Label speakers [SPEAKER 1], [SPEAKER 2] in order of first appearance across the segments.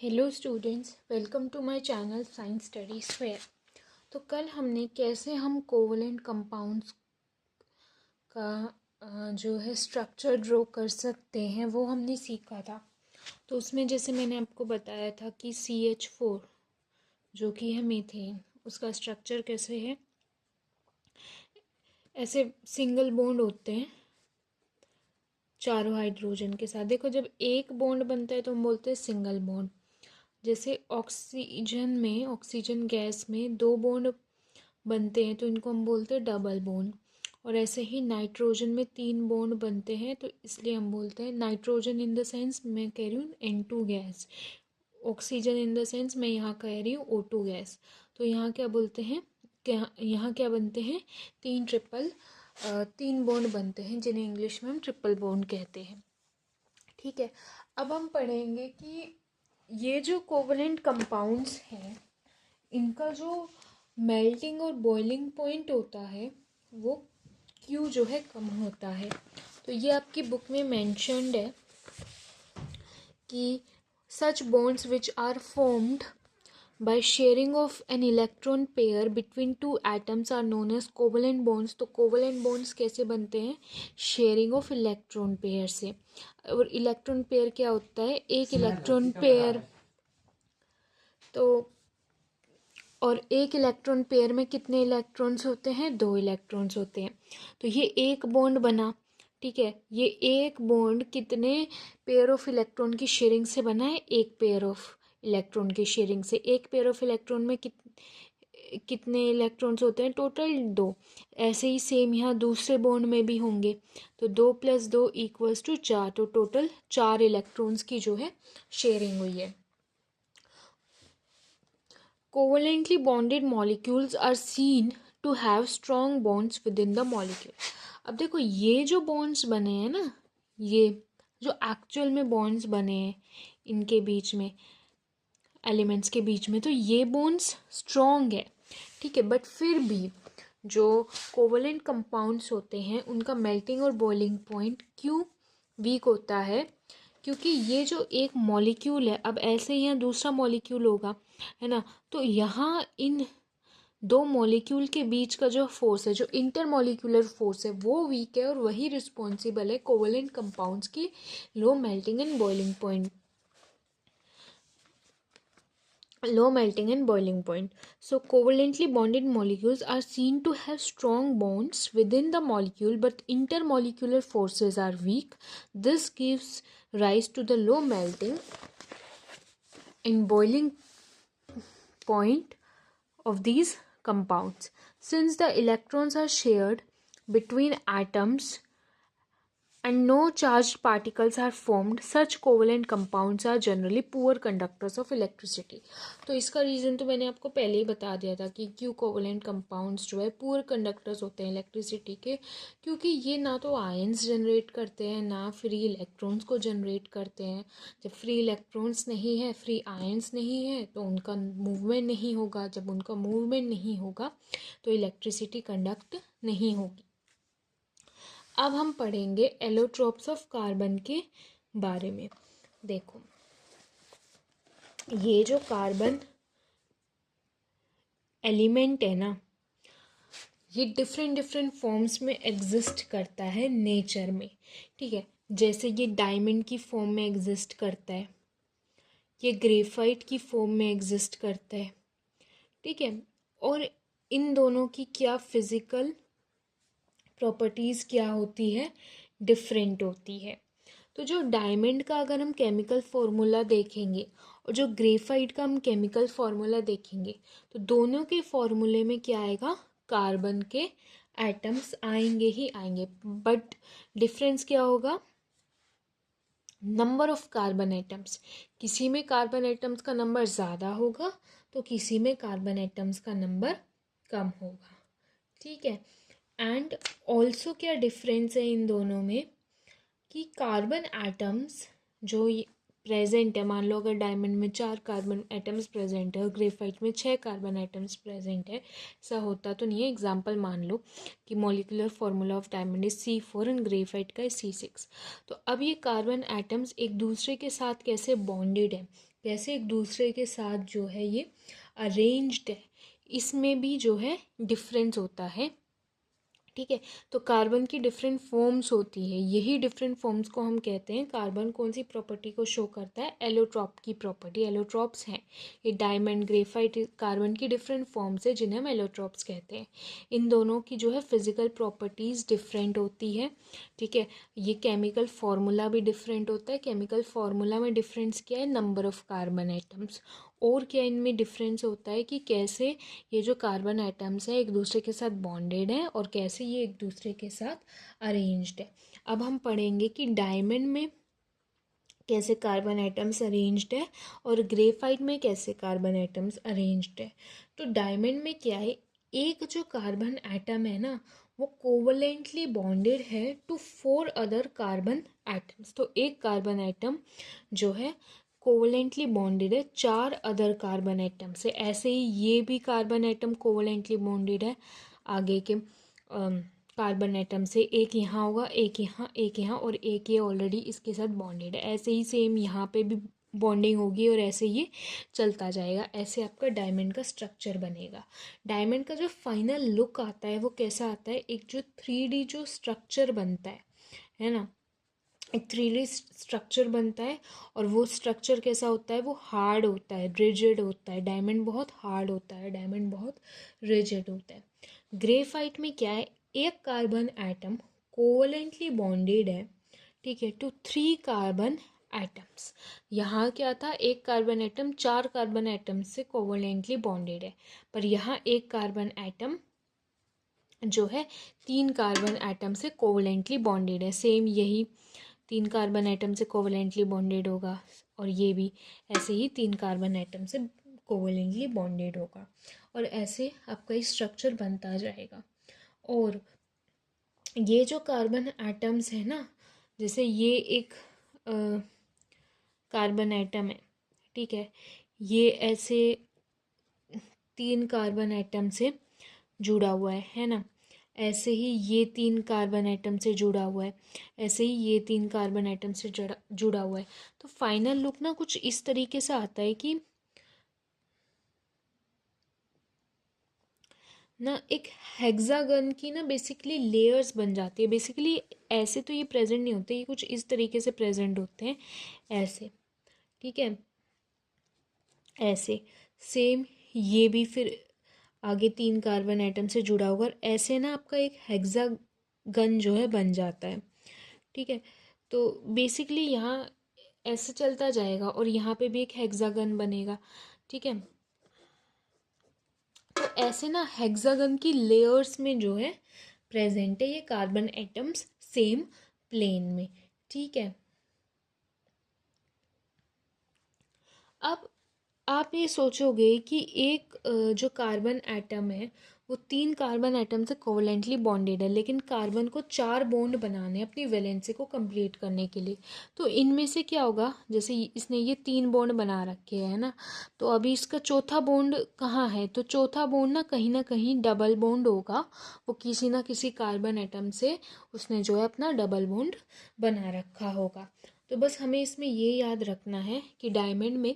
[SPEAKER 1] Hello students, welcome to my channel science study square. तो कल हमने कैसे हम कोवलेंट कंपाउंड्स का जो है स्ट्रक्चर ड्रॉ कर सकते हैं वो हमने सीखा था। तो उसमें जैसे मैंने आपको बताया था कि CH4 जो कि है मीथेन, उसका स्ट्रक्चर कैसे है। ऐसे सिंगल बॉन्ड होते हैं चारों हाइड्रोजन के साथ। देखो, जब एक बॉन्ड बनता है तो हम बोलते हैं सिंगल बॉन्ड। जैसे ऑक्सीजन गैस में दो बॉन्ड बनते हैं तो इनको हम बोलते हैं डबल बॉन्ड। और ऐसे ही नाइट्रोजन में तीन बॉन्ड बनते हैं तो इसलिए हम बोलते हैं नाइट्रोजन इन द सेंस मैं कह रही हूँ N2 gas, oxygen in the sense मैं यहाँ कह रही हूँ O2 गैस। तो यहाँ क्या बोलते हैं, यहाँ क्या बनते हैं, तीन बॉन्ड बनते हैं जिन्हें इंग्लिश में हम ट्रिपल बॉन्ड कहते हैं। ठीक है, अब हम पढ़ेंगे कि ये जो कोवलेंट कंपाउंड्स हैं इनका जो मेल्टिंग और बॉइलिंग पॉइंट होता है वो Q जो है कम होता है। तो ये आपकी बुक में मेंशन्ड है कि such bonds which are formed by sharing of an electron pair between two atoms are known as covalent bonds। तो covalent bonds कैसे बनते हैं, शेयरिंग ऑफ इलेक्ट्रॉन पेयर से। और इलेक्ट्रॉन पेयर क्या होता है, एक इलेक्ट्रॉन पेयर। तो और एक इलेक्ट्रॉन पेयर में कितने इलेक्ट्रॉन्स होते हैं, दो इलेक्ट्रॉन्स होते हैं। तो ये एक बॉन्ड बना, ठीक है, ये एक बॉन्ड कितने पेयर ऑफ इलेक्ट्रॉन की शेयरिंग से बना है, एक पेयर ऑफ इलेक्ट्रॉन की शेयरिंग से। एक पेयर ऑफ इलेक्ट्रॉन में कितने इलेक्ट्रॉन्स होते हैं, टोटल दो। ऐसे ही सेम यहाँ दूसरे बॉन्ड में भी होंगे। तो 2+2=4, तो टोटल 4 इलेक्ट्रॉन्स की जो है शेयरिंग हुई है। Covalently bonded molecules are seen to have strong bonds within the molecule। अब देखो, ये जो bonds बने हैं ना, ये जो एक्चुअल में bonds बने हैं इनके बीच में, एलिमेंट्स के बीच में, तो ये bonds strong है, ठीक है। बट फिर भी जो कोवलेंट कंपाउंड्स होते हैं उनका मेल्टिंग और बॉइलिंग पॉइंट क्यों वीक होता है, क्योंकि ये जो एक मॉलिक्यूल है, अब ऐसे ही यहाँ दूसरा मॉलिक्यूल होगा, है ना। तो यहाँ इन दो मॉलिक्यूल के बीच का जो फोर्स है, जो इंटरमॉलिक्यूलर फोर्स है, वो वीक है और वही रिस्पॉन्सिबल है कोवलेंट कंपाउंड्स की low melting and boiling point, low melting and boiling point। So covalently bonded molecules are seen to have strong bonds within the molecule, but intermolecular forces are weak। This gives rise to the low melting and boiling point of these compounds। Since the electrons are shared between atoms and no charged particles are formed, such covalent compounds are generally poor conductors of electricity। तो इसका reason तो मैंने आपको पहले ही बता दिया था कि क्यों कोवलेंट कंपाउंड्स जो है पुअर कंडक्टर्स होते हैं इलेक्ट्रिसिटी के, क्योंकि ये ना तो आयंस जनरेट करते हैं ना फ्री इलेक्ट्रॉन्स को जनरेट करते हैं। जब फ्री इलेक्ट्रॉन्स नहीं है, फ्री आयंस नहीं है, तो उनका मूवमेंट नहीं होगा। जब उनका मूवमेंट नहीं होगा तो इलेक्ट्रिसिटी कंडक्ट नहीं होगी। अब हम पढ़ेंगे एलोट्रोप्स ऑफ कार्बन के बारे में। देखो, ये जो कार्बन एलिमेंट है ना, ये डिफरेंट फॉर्म्स में एग्जिस्ट करता है नेचर में, ठीक है। जैसे ये डायमंड की फॉर्म में एग्जिस्ट करता है, ये ग्रेफाइट की फॉर्म में एग्जिस्ट करता है, ठीक है। और इन दोनों की क्या फिजिकल प्रॉपर्टीज़ क्या होती है, डिफरेंट होती है। तो जो डायमंड का अगर हम केमिकल फार्मूला देखेंगे और जो ग्रेफाइट का हम केमिकल फार्मूला देखेंगे, तो दोनों के फार्मूले में क्या आएगा, कार्बन के एटम्स आएंगे ही आएंगे। बट डिफरेंस क्या होगा, नंबर ऑफ कार्बन एटम्स। किसी में कार्बन एटम्स का नंबर ज़्यादा होगा तो किसी में कार्बन एटम्स का नंबर कम होगा, ठीक है। एंड ऑल्सो क्या डिफरेंस है इन दोनों में कि कार्बन एटम्स जो प्रेजेंट है, मान लो अगर डायमंड में 4 कार्बन एटम्स प्रेजेंट है और ग्रेफाइट में 6 कार्बन एटम्स प्रेजेंट है, ऐसा होता तो नहीं है। एग्जांपल मान लो कि molecular formula of diamond is C4 and graphite का है C6। तो अब ये कार्बन एटम्स एक दूसरे के साथ कैसे बॉन्डेड है, कैसे एक दूसरे के साथ जो है ये अरेंज्ड है, इसमें भी जो है डिफरेंस होता है। ठीक है, तो कार्बन की डिफरेंट फॉर्म्स होती है, यही डिफरेंट फॉर्म्स को हम कहते हैं। कार्बन कौन सी प्रॉपर्टी को शो करता है? एलोट्रॉप की प्रॉपर्टी, एलोट्रॉप्स हैं ये। डायमंड, ग्रेफाइट कार्बन की डिफरेंट फॉर्म्स है जिन्हें हम एलोट्रॉप्स कहते हैं। इन दोनों की जो है फिजिकल प्रॉपर्टीज़ डिफरेंट होती है। ठीक है, ये केमिकल फार्मूला भी डिफरेंट होता है। केमिकल फार्मूला में डिफरेंस क्या है? Number of carbon atoms. और क्या इनमें डिफरेंस होता है कि कैसे ये जो कार्बन एटम्स हैं एक दूसरे के साथ बॉन्डेड हैं और कैसे ये एक दूसरे के साथ अरेंज्ड है। अब हम पढ़ेंगे कि डायमंड में कैसे कार्बन एटम्स अरेंज्ड है और ग्रेफाइट में कैसे कार्बन एटम्स अरेंज्ड है। तो डायमंड में क्या है, एक जो कार्बन एटम है ना वो कोवलेंटली बॉन्डेड है टू 4 अदर कार्बन एटम्स। तो एक कार्बन एटम जो है कोवलेंटली बॉन्डेड है 4 अदर कार्बन एटम से। ऐसे ही ये भी कार्बन एटम कोवलेंटली बॉन्डेड है आगे के कार्बन एटम से। एक यहाँ होगा, एक यहाँ और एक ये ऑलरेडी इसके साथ बॉन्डेड है। ऐसे ही सेम यहाँ पे भी बॉन्डिंग होगी और ऐसे ये चलता जाएगा। ऐसे आपका डायमंड का स्ट्रक्चर बनेगा। डायमंड का जो फाइनल लुक आता है वो कैसा आता है? एक जो 3D जो स्ट्रक्चर बनता है ना, एक 3D स्ट्रक्चर बनता है। और वो स्ट्रक्चर कैसा होता है? वो हार्ड होता है, रिजिड होता है। डायमंड बहुत हार्ड होता है, डायमंड बहुत रिजिड होता है। ग्रेफाइट में क्या है, एक कार्बन एटम कोवलेंटली बॉन्डेड है, ठीक है, टू 3 कार्बन एटम्स। यहाँ क्या था, एक कार्बन एटम 4 कार्बन एटम से कोवलेंटली बॉन्डेड है, पर यहाँ एक कार्बन एटम जो है 3 कार्बन एटम से कोवलेंटली बॉन्डेड है। सेम यही 3 कार्बन एटम से कोवलेंटली बॉन्डेड होगा और ये भी ऐसे ही 3 कार्बन एटम से कोवलेंटली बॉन्डेड होगा और ऐसे आपका ये स्ट्रक्चर बनता जाएगा। और ये जो कार्बन एटम्स है ना, जैसे ये एक कार्बन एटम है, ठीक है, ये ऐसे 3 कार्बन एटम से जुड़ा हुआ है ना। ऐसे ही ये 3 कार्बन एटम से जुड़ा हुआ है, ऐसे ही ये 3 कार्बन एटम से जुड़ा हुआ है। तो फाइनल लुक ना कुछ इस तरीके से आता है कि ना एक हेक्सागन की ना बेसिकली लेयर्स बन जाती है। बेसिकली ऐसे तो ये प्रेजेंट नहीं होते, ये कुछ इस तरीके से प्रेजेंट होते हैं ऐसे, ठीक है, ऐसे। सेम ये भी फिर आगे 3 कार्बन एटम से जुड़ा होगा और ऐसे ना आपका एक हेक्सागन जो है बन जाता है, ठीक है। तो बेसिकली यहाँ ऐसे चलता जाएगा और यहाँ पे भी एक हेक्सागन बनेगा, ठीक है। तो ऐसे ना हेक्सागन की लेयर्स में जो है प्रेजेंट है ये कार्बन एटम्स सेम प्लेन में, ठीक है। अब आप ये सोचोगे कि एक जो कार्बन एटम है वो 3 कार्बन एटम से कोवलेंटली बॉन्डेड है, लेकिन कार्बन को 4 बॉन्ड बनाने हैं अपनी वैलेंसी को कंप्लीट करने के लिए। तो इनमें से क्या होगा, जैसे इसने ये 3 बॉन्ड बना रखे हैं ना, तो अभी इसका चौथा बॉन्ड कहाँ है? तो चौथा बॉन्ड ना कहीं डबल बॉन्ड होगा। वो किसी ना किसी कार्बन एटम से उसने जो है अपना डबल बॉन्ड बना रखा होगा। तो बस हमें इसमें ये याद रखना है कि डायमंड में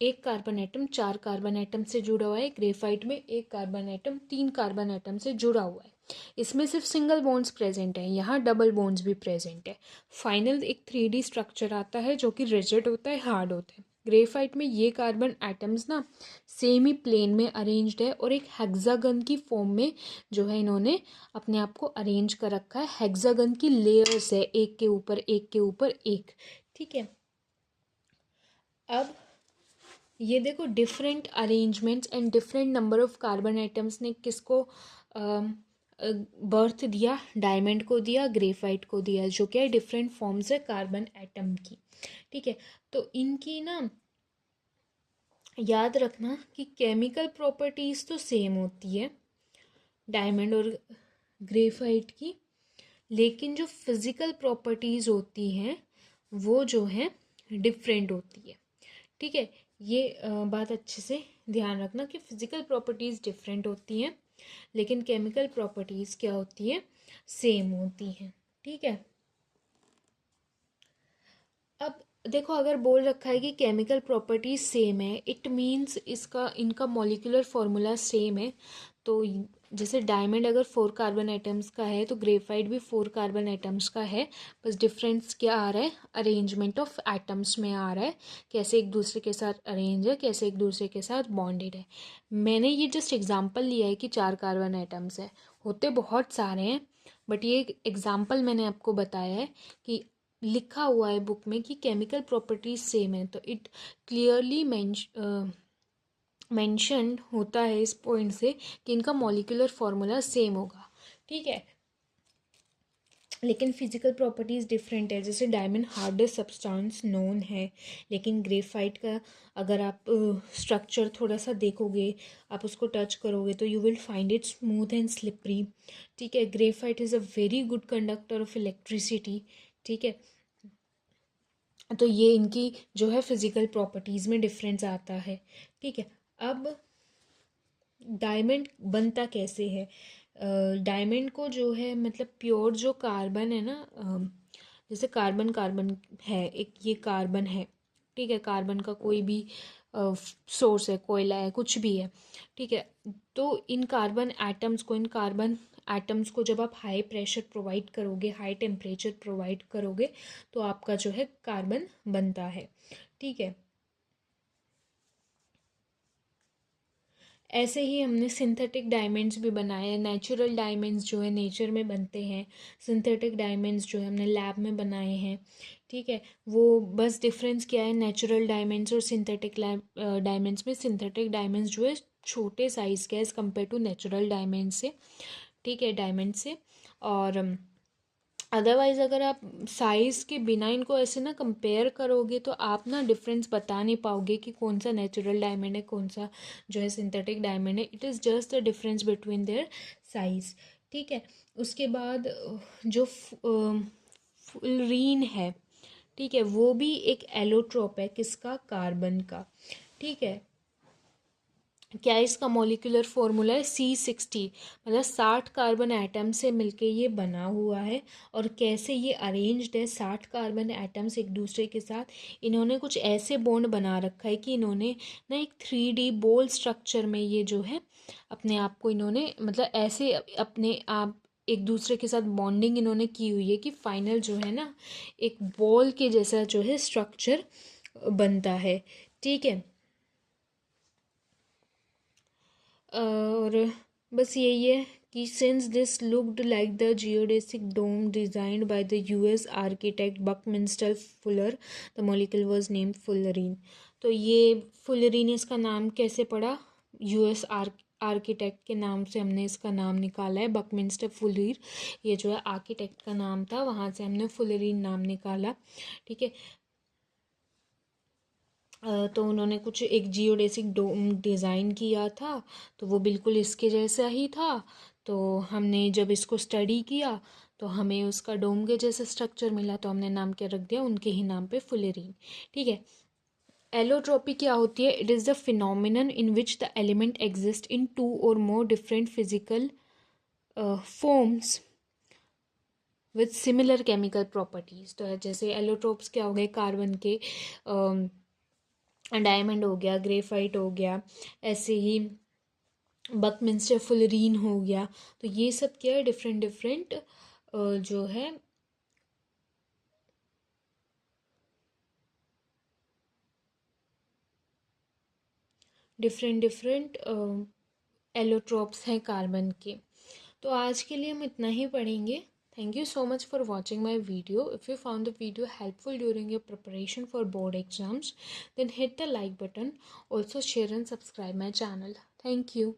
[SPEAKER 1] एक कार्बन एटम 4 कार्बन एटम से जुड़ा हुआ है, ग्रेफाइट में एक कार्बन एटम 3 कार्बन एटम से जुड़ा हुआ है। इसमें सिर्फ सिंगल बॉन्ड्स प्रेजेंट है, यहाँ डबल बॉन्ड्स भी प्रेजेंट है। फाइनल एक 3D स्ट्रक्चर आता है जो कि रिजिड होता है, हार्ड होता है। ग्रेफाइट में ये कार्बन एटम्स ना सेम ही प्लेन में अरेंज्ड है और एक हेक्सागन की फॉर्म में जो है इन्होंने अपने आप को अरेंज कर रखा है। हेक्सागन की लेयर्स है, एक के ऊपर एक के ऊपर एक, ठीक है। अब ये देखो different arrangements and different number of carbon atoms ने किसको बर्थ दिया? डायमंड को दिया, ग्रेफाइट को दिया, जो क्या है डिफरेंट फॉर्म्स है कार्बन एटम की, ठीक है। तो इनकी ना याद रखना कि केमिकल प्रॉपर्टीज तो सेम होती है डायमंड और ग्रेफाइट की, लेकिन जो फिजिकल प्रॉपर्टीज होती हैं वो जो है डिफरेंट होती है, ठीक है। ये बात अच्छे से ध्यान रखना कि फिजिकल प्रॉपर्टीज़ डिफरेंट होती हैं लेकिन केमिकल प्रॉपर्टीज़ क्या होती है? सेम होती हैं, ठीक है। अब देखो, अगर बोल रखा है कि केमिकल प्रॉपर्टीज सेम है, इट मीन्स इसका इनका मॉलिक्यूलर फॉर्मूला सेम है। तो जैसे डायमंड अगर 4 कार्बन एटम्स का है तो ग्रेफाइट भी 4 कार्बन एटम्स का है। बस डिफरेंस क्या आ रहा है, अरेंजमेंट ऑफ एटम्स में आ रहा है, कैसे एक दूसरे के साथ अरेंज है, कैसे एक दूसरे के साथ बॉन्डेड है। मैंने ये जस्ट एग्जांपल लिया है कि 4 कार्बन एटम्स है, होते बहुत सारे हैं, बट ये एक एग्जांपल मैंने आपको बताया है कि लिखा हुआ है बुक में कि केमिकल प्रॉपर्टीज सेम है, तो इट क्लियरली मेंशन्ड होता है इस पॉइंट से कि इनका मॉलिक्यूलर फॉर्मूला सेम होगा। ठीक है, लेकिन फिजिकल प्रॉपर्टीज़ डिफरेंट है। जैसे डायमंड हार्डेस्ट सब्सटेंस नोन है, लेकिन ग्रेफाइट का अगर आप स्ट्रक्चर थोड़ा सा देखोगे, आप उसको टच करोगे तो you will find it smooth and slippery. ठीक है, graphite is a very good conductor of electricity. ठीक है, तो ये इनकी जो है फिजिकल प्रॉपर्टीज़ में डिफरेंस आता है। ठीक है, अब डायमंड बनता कैसे है। डायमंड को जो है मतलब प्योर जो कार्बन है ना, जैसे कार्बन कार्बन है, एक ये कार्बन है। ठीक है, कार्बन का कोई भी सोर्स है, कोयला है, कुछ भी है। ठीक है, तो इन कार्बन एटम्स को जब आप हाई प्रेशर प्रोवाइड करोगे, हाई टेम्परेचर प्रोवाइड करोगे, तो आपका जो है कार्बन बनता है। ठीक है, ऐसे ही हमने सिंथेटिक डायमंड्स भी बनाए हैं। नेचुरल डायमंड्स जो है नेचर में बनते हैं, सिंथेटिक डायमंड्स जो है हमने लैब में बनाए हैं। ठीक है, वो बस डिफरेंस क्या है नेचुरल डायमंड्स और सिंथेटिक डायमंड्स में, सिंथेटिक डायमंड्स जो है छोटे साइज़ के as compare to natural diamond से। ठीक है, डायमंड से। और अदरवाइज़ अगर आप साइज़ के बिना इनको ऐसे ना कंपेयर करोगे तो आप ना डिफरेंस बता नहीं पाओगे कि कौन सा नेचुरल डायमंड है, कौन सा जो है सिंथेटिक डायमंड है। It is just the difference between their size. ठीक है, उसके बाद जो फुलरीन है, ठीक है, वो भी एक एलोट्रोप है, किसका, कार्बन का। ठीक है, क्या इसका मॉलिक्यूलर फॉर्मूला है C60, मतलब 60 कार्बन एटम से मिलके ये बना हुआ है। और कैसे ये अरेंज्ड है, 60 कार्बन एटम्स एक दूसरे के साथ, इन्होंने कुछ ऐसे बॉन्ड बना रखा है कि इन्होंने ना एक 3D बॉल स्ट्रक्चर में ये जो है अपने आप को इन्होंने मतलब ऐसे अपने आप एक दूसरे के साथ बॉन्डिंग इन्होंने की हुई है कि फाइनल जो है ना एक बॉल के जैसा जो है स्ट्रक्चर बनता है। ठीक है, और बस यही है कि since this looked like the geodesic dome designed by the US architect Buckminster Fuller, the molecule was named fullerene. तो ये फुलरीन इसका नाम कैसे पड़ा, यूएस आर्किटेक्ट के नाम से हमने इसका नाम निकाला है, बकमिंस्टर फुलर ये जो है आर्किटेक्ट का नाम था, वहाँ से हमने फुलरीन नाम निकाला। ठीक है, तो उन्होंने कुछ एक जियोडेसिक डोम डिज़ाइन किया था, तो वो बिल्कुल इसके जैसा ही था। तो हमने जब इसको स्टडी किया तो हमें उसका डोम के जैसा स्ट्रक्चर मिला, तो हमने नाम क्या रख दिया, उनके ही नाम पे, फुलेरीन। ठीक है, एलोट्रॉपी क्या होती है, it is the phenomenon in which the element exist in 2 or more different physical forms with similar chemical properties. तो जैसे एलोट्रोप्स क्या हो गए, कार्बन के डायमंड हो गया, ग्रेफाइट हो गया, ऐसे ही बकमिंस्टर फुलरीन हो गया। तो ये सब क्या है, डिफरेंट डिफरेंट जो है डिफरेंट डिफरेंट एलोट्रोप्स हैं कार्बन के। तो आज के लिए हम इतना ही पढ़ेंगे। Thank you so much for watching my video. If you found the video helpful during your preparation for board exams, then hit the like button. Also share and subscribe my channel. Thank you.